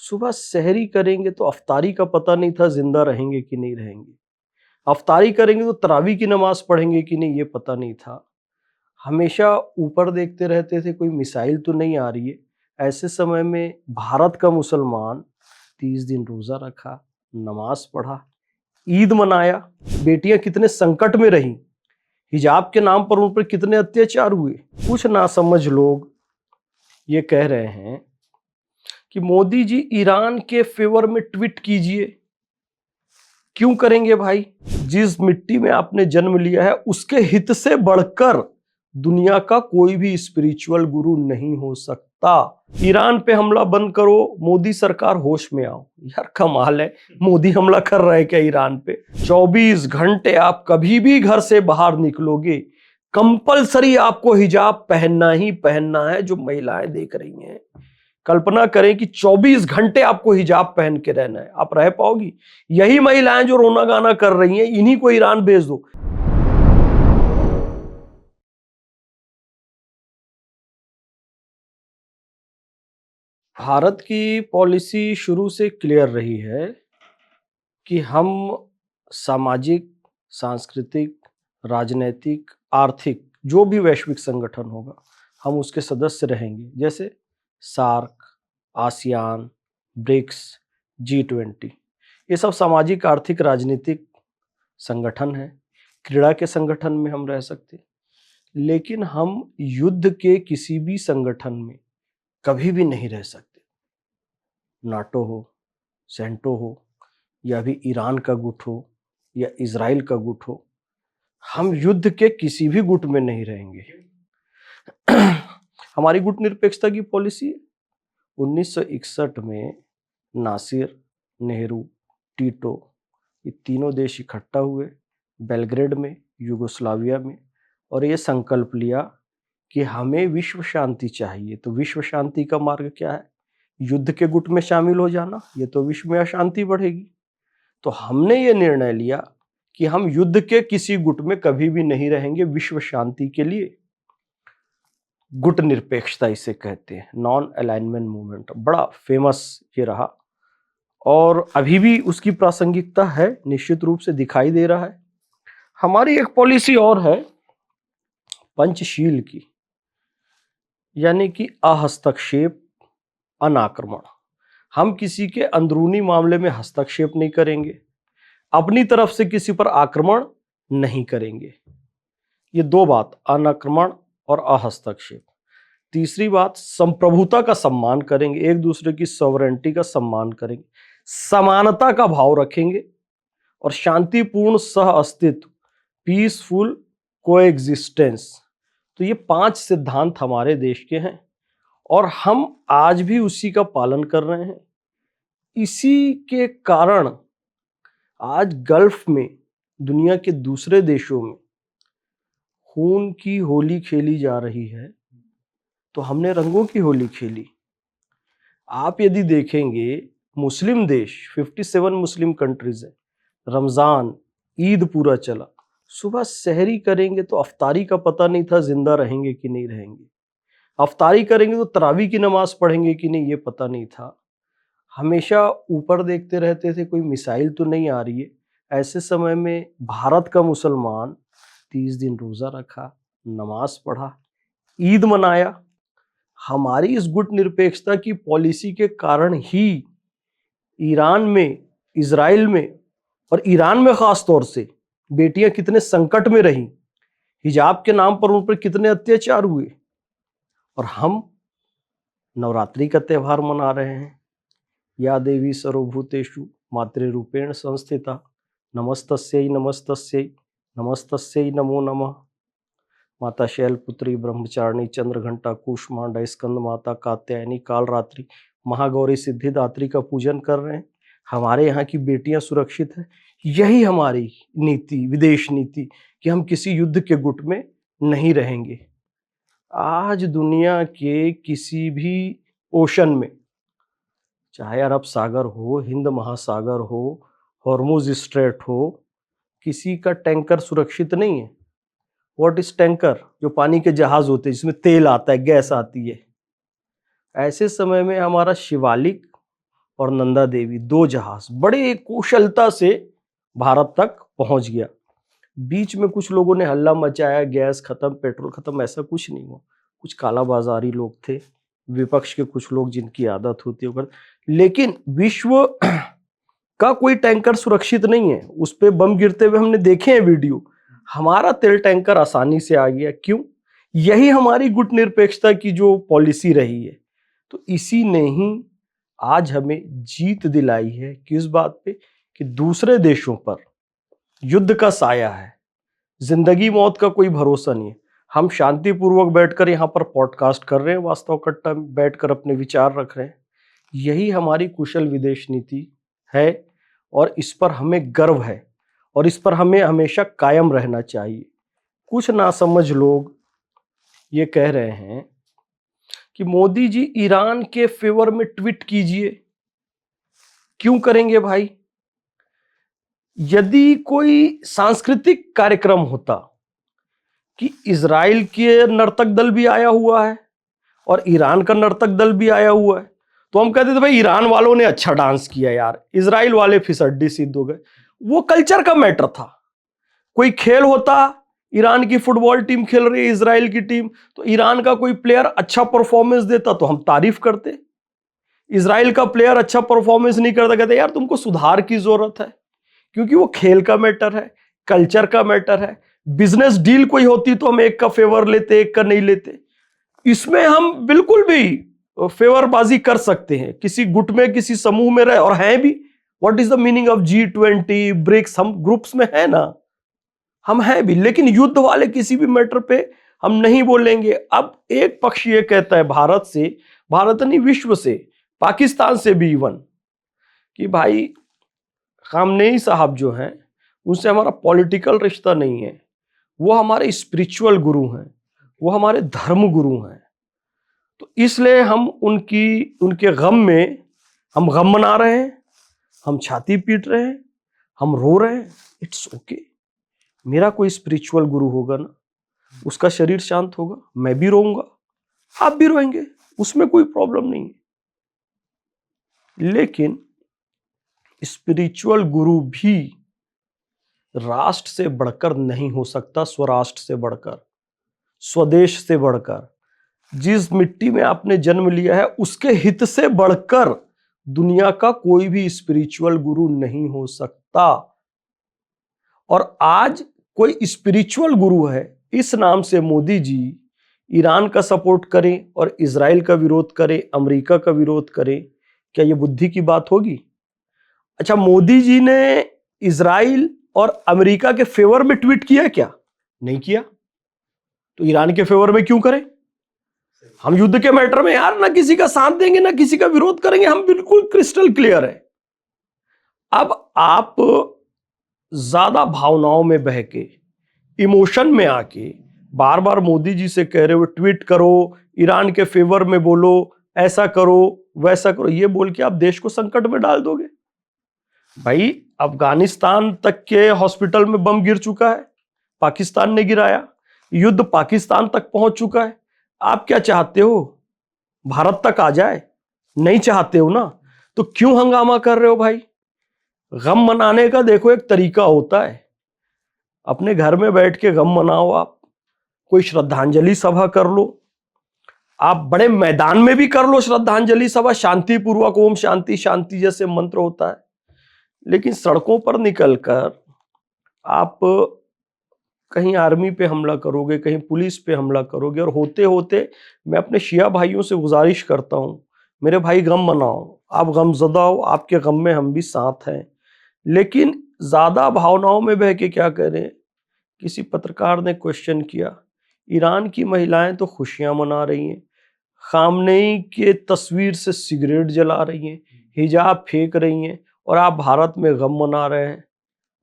सुबह सहरी करेंगे तो अफ्तारी का पता नहीं था जिंदा रहेंगे कि नहीं रहेंगे। अफ्तारी करेंगे तो तरावी की नमाज पढ़ेंगे कि नहीं ये पता नहीं था। हमेशा ऊपर देखते रहते थे कोई मिसाइल तो नहीं आ रही है। ऐसे समय में भारत का मुसलमान 30 दिन रोजा रखा, नमाज पढ़ा, ईद मनाया। बेटियां कितने संकट में रहीं, हिजाब के नाम पर उन पर कितने अत्याचार हुए। कुछ नासमझ लोग ये कह रहे हैं कि मोदी जी ईरान के फेवर में ट्वीट कीजिए। क्यों करेंगे भाई? जिस मिट्टी में आपने जन्म लिया है उसके हित से बढ़कर दुनिया का कोई भी स्पिरिचुअल गुरु नहीं हो सकता। ईरान पे हमला बंद करो, मोदी सरकार होश में आओ। यार कमाल है, मोदी हमला कर रहा है क्या ईरान पे? 24 घंटे आप कभी भी घर से बाहर निकलोगे, कंपलसरी आपको हिजाब पहनना ही पहनना है। जो महिलाएं देख रही हैं, कल्पना करें कि 24 घंटे आपको हिजाब पहन के रहना है, आप रह पाओगी? यही महिलाएं जो रोना गाना कर रही हैं, इन्हीं को ईरान भेज दो। भारत की पॉलिसी शुरू से क्लियर रही है कि हम सामाजिक, सांस्कृतिक, राजनैतिक, आर्थिक जो भी वैश्विक संगठन होगा हम उसके सदस्य रहेंगे। जैसे सार्क, आसियान, ब्रिक्स, G20, ये सब सामाजिक, आर्थिक, राजनीतिक संगठन है। क्रीड़ा के संगठन में हम रह सकते, लेकिन हम युद्ध के किसी भी संगठन में कभी भी नहीं रह सकते। नाटो हो, सेंटो हो, या भी ईरान का गुट हो या इजराइल का गुट हो, हम युद्ध के किसी भी गुट में नहीं रहेंगे। हमारी गुट निरपेक्षता की पॉलिसी 1961 में नासिर, नेहरू, टीटो, ये तीनों देश इकट्ठा हुए बेलग्रेड में, यूगोस्लाविया में, और ये संकल्प लिया कि हमें विश्व शांति चाहिए। तो विश्व शांति का मार्ग क्या है? युद्ध के गुट में शामिल हो जाना। ये तो विश्व में अशांति बढ़ेगी। तो हमने ये निर्णय लिया कि हम युद्ध के किसी गुट में कभी भी नहीं रहेंगे, विश्व शांति के लिए। गुट निरपेक्षता इसे कहते हैं, नॉन अलाइनमेंट मूवमेंट। बड़ा फेमस ये रहा और अभी भी उसकी प्रासंगिकता है, निश्चित रूप से दिखाई दे रहा है। हमारी एक पॉलिसी और है पंचशील की, यानी कि अहस्तक्षेप, अनाक्रमण। हम किसी के अंदरूनी मामले में हस्तक्षेप नहीं करेंगे, अपनी तरफ से किसी पर आक्रमण नहीं करेंगे। ये दो बात, अनाक्रमण और अहस्तक्षेप। तीसरी बात, संप्रभुता का सम्मान करेंगे, एक दूसरे की सॉवरेंटी का सम्मान करेंगे, समानता का भाव रखेंगे और शांतिपूर्ण सह अस्तित्व, पीसफुल कोएग्जिस्टेंस। तो ये 5 सिद्धांत हमारे देश के हैं और हम आज भी उसी का पालन कर रहे हैं। इसी के कारण आज गल्फ में, दुनिया के दूसरे देशों में खून की होली खेली जा रही है, तो हमने रंगों की होली खेली। आप यदि देखेंगे, मुस्लिम देश 57 मुस्लिम कंट्रीज है, रमजान, ईद पूरा चला। सुबह सहरी करेंगे तो अफ्तारी का पता नहीं था जिंदा रहेंगे कि नहीं रहेंगे। अफ्तारी करेंगे तो तरावी की नमाज पढ़ेंगे कि नहीं ये पता नहीं था। हमेशा ऊपर देखते रहते थे कोई मिसाइल तो नहीं आ रही है। ऐसे समय में भारत का मुसलमान 30 दिन रोजा रखा, नमाज पढ़ा, ईद मनाया। हमारी इस गुट निरपेक्षता की पॉलिसी के कारण ही ईरान में, इजराइल में और ईरान में खास तौर से बेटियां कितने संकट में रहीं, हिजाब के नाम पर उन पर कितने अत्याचार हुए। और हम नवरात्रि का त्यौहार मना रहे हैं। या देवी सर्वभूतेषु मातृरूपेण संस्थिता नमस्तस्यै नमस्तस्यै नमस्तस्यै नमो नमः। माता शैलपुत्री, ब्रह्मचारिणी, चंद्रघंटा, कूष्मांडा, स्कंद माता, कात्यायनी, कालरात्रि, महागौरी, सिद्धिदात्री का पूजन कर रहे हैं। हमारे यहाँ की बेटियां सुरक्षित हैं। यही हमारी नीति, विदेश नीति, कि हम किसी युद्ध के गुट में नहीं रहेंगे। आज दुनिया के किसी भी ओशन में, चाहे अरब सागर हो, हिंद महासागर हो, हॉर्मुज स्ट्रेट हो, किसी का टैंकर सुरक्षित नहीं है। What is tanker? जो पानी के जहाज होते हैं जिसमें तेल आता है, गैस आती है। ऐसे समय में हमारा शिवालिक और नंदा देवी, 2 जहाज बड़े कुशलता से भारत तक पहुंच गया। बीच में कुछ लोगों ने हल्ला मचाया, गैस खत्म, पेट्रोल खत्म, ऐसा कुछ नहीं हुआ। कुछ कालाबाजारी लोग थे, विपक्ष के कुछ लोग जिनकी आदत होती है, लेकिन विश्व का कोई टैंकर सुरक्षित नहीं है। उस पे बम गिरते हुए हमने देखे हैं वीडियो। हमारा तेल टैंकर आसानी से आ गया, क्यों? यही हमारी गुटनिरपेक्षता की जो पॉलिसी रही है। तो इसी ने ही आज हमें जीत दिलाई है किस बात पे, कि दूसरे देशों पर युद्ध का साया है, जिंदगी मौत का कोई भरोसा नहीं है। हम शांतिपूर्वक बैठकर यहाँ पर पॉडकास्ट कर रहे हैं, वास्तव कट्टा बैठकर अपने विचार रख रहे हैं। यही हमारी कुशल विदेश नीति है और इस पर हमें गर्व है और इस पर हमें हमेशा कायम रहना चाहिए। कुछ नासमझ लोग ये कह रहे हैं कि मोदी जी ईरान के फेवर में ट्वीट कीजिए। क्यों करेंगे भाई? यदि कोई सांस्कृतिक कार्यक्रम होता कि इजराइल के नर्तक दल भी आया हुआ है और ईरान का नर्तक दल भी आया हुआ है, तो हम कहते थे भाई ईरान वालों ने अच्छा डांस किया यार, इजराइल वाले फिसड्डी सिद्ध हो गए। वो कल्चर का मैटर था। कोई खेल होता, ईरान की फुटबॉल टीम खेल रही है, इजराइल की टीम, तो ईरान का कोई प्लेयर अच्छा परफॉर्मेंस देता तो हम तारीफ करते। इजराइल का प्लेयर अच्छा परफॉर्मेंस नहीं करता, कहते यार तुमको सुधार की जरूरत है। क्योंकि वो खेल का मैटर है, कल्चर का मैटर है। बिजनेस डील कोई होती तो हम एक का फेवर लेते, एक का नहीं लेते। इसमें हम बिल्कुल भी फेवरबाजी कर सकते हैं, किसी गुट में किसी समूह में रहे, और हैं भी। What is the meaning of G20 BRICS, हम ग्रुप्स में है ना, हम हैं भी, लेकिन युद्ध वाले किसी भी मैटर पे हम नहीं बोलेंगे। अब एक पक्ष ये कहता है भारत से, भारत नहीं विश्व से, पाकिस्तान से भी इवन, कि भाई खामनेई साहब जो हैं उनसे हमारा पॉलिटिकल रिश्ता नहीं है, वो हमारे स्पिरिचुअल गुरु हैं, वो हमारे धर्म गुरु हैं। तो इसलिए हम उनके गम में हम गम मना रहे हैं, हम छाती पीट रहे हैं, हम रो रहे हैं। It's okay. मेरा कोई स्पिरिचुअल गुरु होगा ना, उसका शरीर शांत होगा, मैं भी रोऊंगा, आप भी रोएंगे, उसमें कोई प्रॉब्लम नहीं है। लेकिन स्पिरिचुअल गुरु भी राष्ट्र से बढ़कर नहीं हो सकता, स्वराष्ट्र से बढ़कर, स्वदेश से बढ़कर। जिस मिट्टी में आपने जन्म लिया है उसके हित से बढ़कर दुनिया का कोई भी स्पिरिचुअल गुरु नहीं हो सकता। और आज कोई स्पिरिचुअल गुरु है इस नाम से मोदी जी ईरान का सपोर्ट करें और इजराइल का विरोध करें, अमेरिका का विरोध करें, क्या यह बुद्धि की बात होगी? अच्छा, मोदी जी ने इजराइल और अमेरिका के फेवर में ट्वीट किया क्या? नहीं किया। तो ईरान के फेवर में क्यों करें? हम युद्ध के मैटर में यार ना किसी का साथ देंगे ना किसी का विरोध करेंगे, हम बिल्कुल क्रिस्टल क्लियर है। अब आप ज्यादा भावनाओं में बह के, इमोशन में आके बार बार मोदी जी से कह रहे हो ट्वीट करो, ईरान के फेवर में बोलो, ऐसा करो वैसा करो, ये बोल के आप देश को संकट में डाल दोगे। भाई अफगानिस्तान तक के हॉस्पिटल में बम गिर चुका है, पाकिस्तान ने गिराया, युद्ध पाकिस्तान तक पहुंच चुका है। आप क्या चाहते हो? भारत तक आ जाए? नहीं चाहते हो ना, तो क्यों हंगामा कर रहे हो भाई? गम मनाने का देखो एक तरीका होता है, अपने घर में बैठ के गम मनाओ, आप कोई श्रद्धांजलि सभा कर लो, आप बड़े मैदान में भी कर लो श्रद्धांजलि सभा, शांतिपूर्वक ओम शांति शांति जैसे मंत्र होता है। लेकिन सड़कों पर निकलकर आप कहीं आर्मी पे हमला करोगे, कहीं पुलिस पे हमला करोगे, और होते होते मैं अपने शिया भाइयों से गुजारिश करता हूं, मेरे भाई गम मनाओ, आप गमज़दा हो, आपके गम में हम भी साथ हैं। लेकिन ज्यादा भावनाओं में बह के क्या करें? किसी पत्रकार ने क्वेश्चन किया, ईरान की महिलाएं तो खुशियां मना रही हैं, खामनेई के तस्वीर से सिगरेट जला रही हैं, हिजाब फेंक रही हैं, और आप भारत में गम मना रहे हैं।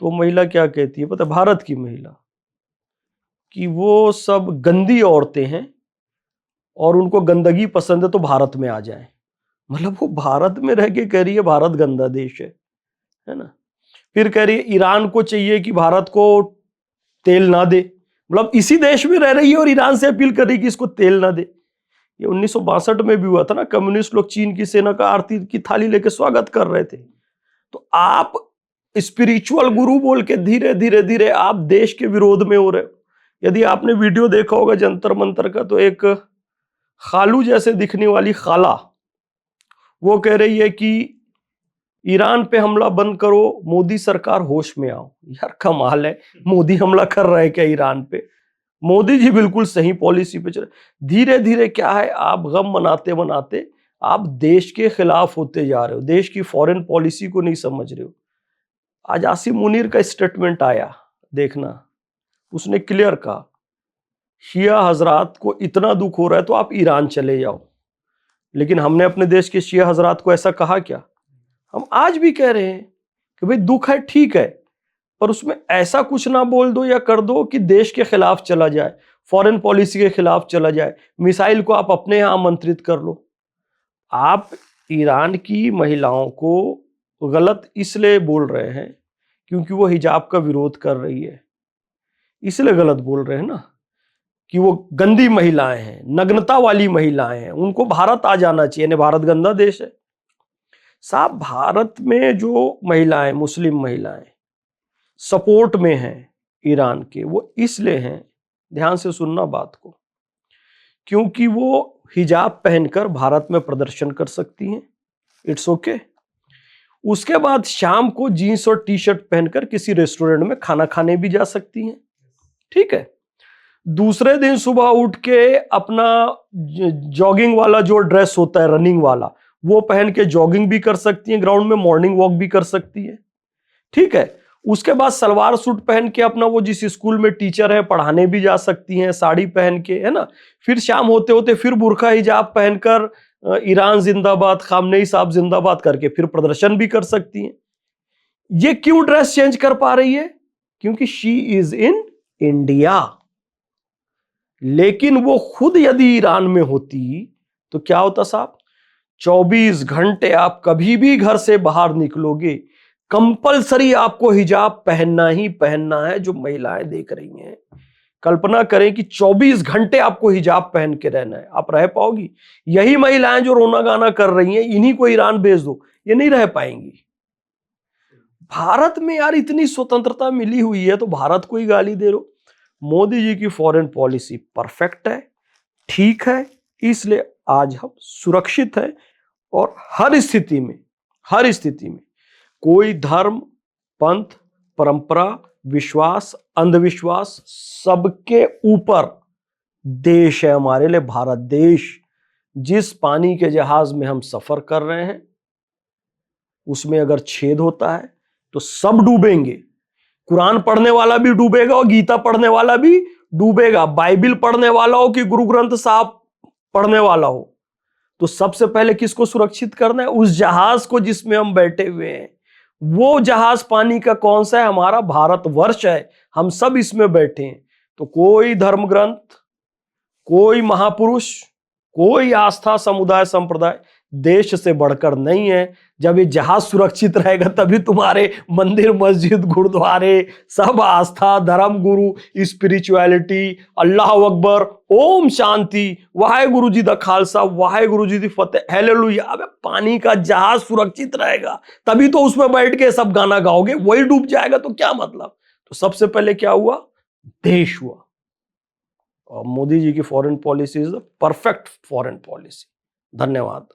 तो महिला क्या कहती है पता? भारत की महिला, कि वो सब गंदी औरतें हैं और उनको गंदगी पसंद है तो भारत में आ जाएं। मतलब वो भारत में रह के कह रही है भारत गंदा देश है ना। फिर कह रही है ईरान को चाहिए कि भारत को तेल ना दे, मतलब इसी देश में रह रही है और ईरान से अपील कर रही है कि इसको तेल ना दे। ये 1962 में भी हुआ था ना, कम्युनिस्ट लोग चीन की सेना का आरती की थाली लेके स्वागत कर रहे थे। तो आप स्पिरिचुअल गुरु बोल के धीरे धीरे धीरे आप देश के विरोध में हो रहे हो। यदि आपने वीडियो देखा होगा जंतर मंतर का, तो एक खालू जैसे दिखने वाली खाला वो कह रही है कि ईरान पे हमला बंद करो, मोदी सरकार होश में आओ। यार कमाल है, मोदी हमला कर रहा है क्या ईरान पे? मोदी जी बिल्कुल सही पॉलिसी पे चले। धीरे धीरे क्या है, आप गम मनाते मनाते आप देश के खिलाफ होते जा रहे हो, देश की फॉरेन पॉलिसी को नहीं समझ रहे हो। आज आसिम मुनीर का स्टेटमेंट आया, देखना, उसने क्लियर कहा शिया हजरात को इतना दुख हो रहा है तो आप ईरान चले जाओ। लेकिन हमने अपने देश के शिया हजरात को ऐसा कहा क्या? हम आज भी कह रहे हैं कि भाई दुख है, ठीक है, पर उसमें ऐसा कुछ ना बोल दो या कर दो कि देश के खिलाफ चला जाए, फॉरेन पॉलिसी के खिलाफ चला जाए, मिसाइल को आप अपने यहां आमंत्रित कर लो। आप ईरान की महिलाओं को गलत इसलिए बोल रहे हैं क्योंकि वो हिजाब का विरोध कर रही है, इसलिए गलत बोल रहे हैं ना, कि वो गंदी महिलाएं हैं, नग्नता वाली महिलाएं हैं, उनको भारत आ जाना चाहिए, भारत गंदा देश है। साहब, भारत में जो महिलाएं, मुस्लिम महिलाएं सपोर्ट में हैं ईरान के, वो इसलिए हैं, ध्यान से सुनना बात को, क्योंकि वो हिजाब पहनकर भारत में प्रदर्शन कर सकती हैं, इट्स ओके। उसके बाद शाम को जीन्स और टी शर्ट पहनकर किसी रेस्टोरेंट में खाना खाने भी जा सकती हैं, ठीक है। दूसरे दिन सुबह उठ के अपना जॉगिंग वाला जो ड्रेस होता है, रनिंग वाला, वो पहन के जॉगिंग भी कर सकती हैं, ग्राउंड में मॉर्निंग वॉक भी कर सकती है, ठीक है। उसके बाद सलवार सूट पहन के अपना वो जिस स्कूल में टीचर है पढ़ाने भी जा सकती हैं, साड़ी पहन के, है ना। फिर शाम होते होते फिर बुर्का हिजाब पहनकर ईरान जिंदाबाद, खामनेई साहब जिंदाबाद करके फिर प्रदर्शन भी कर सकती हैं। ये क्यों ड्रेस चेंज कर पा रही है? क्योंकि शी इज इन इंडिया। लेकिन वो खुद यदि ईरान में होती तो क्या होता साहब? 24 घंटे आप कभी भी घर से बाहर निकलोगे, कंपलसरी आपको हिजाब पहनना ही पहनना है। जो महिलाएं देख रही हैं, कल्पना करें कि 24 घंटे आपको हिजाब पहन के रहना है, आप रह पाओगी? यही महिलाएं जो रोना गाना कर रही हैं, इन्हीं को ईरान भेज दो, ये नहीं रह पाएंगी। भारत में यार इतनी स्वतंत्रता मिली हुई है तो भारत को ही गाली दे रहे हो। मोदी जी की फॉरेन पॉलिसी परफेक्ट है, ठीक है, इसलिए आज हम सुरक्षित हैं। और हर स्थिति में कोई धर्म, पंथ, परंपरा, विश्वास, अंधविश्वास, सबके ऊपर देश है हमारे लिए भारत देश। जिस पानी के जहाज में हम सफर कर रहे हैं उसमें अगर छेद होता है तो सब डूबेंगे। कुरान पढ़ने वाला भी डूबेगा और गीता पढ़ने वाला भी डूबेगा। बाइबिल पढ़ने वाला हो कि गुरु ग्रंथ साहब पढ़ने वाला हो, तो सबसे पहले किसको सुरक्षित करना है? उस जहाज को जिसमें हम बैठे हुए हैं। वो जहाज पानी का कौन सा है? हमारा भारतवर्ष है, हम सब इसमें बैठे हैं। तो कोई धर्म ग्रंथ, कोई महापुरुष, कोई आस्था, समुदाय, संप्रदाय देश से बढ़कर नहीं है। जब ये जहाज सुरक्षित रहेगा तभी तुम्हारे मंदिर, मस्जिद, गुरुद्वारे, सब आस्था, धर्म, गुरु, स्पिरिचुअलिटी, अल्लाह अकबर, ओम शांति, वाहेगुरु जी दा खालसा, वाहेगुरु जी दी फतेह, हालेलुया। अबे पानी का जहाज सुरक्षित रहेगा तभी तो उसमें बैठ के सब गाना गाओगे। वही डूब जाएगा तो क्या मतलब? तो सबसे पहले क्या हुआ? देश हुआ। और मोदी जी की foreign policy is the perfect foreign policy. धन्यवाद।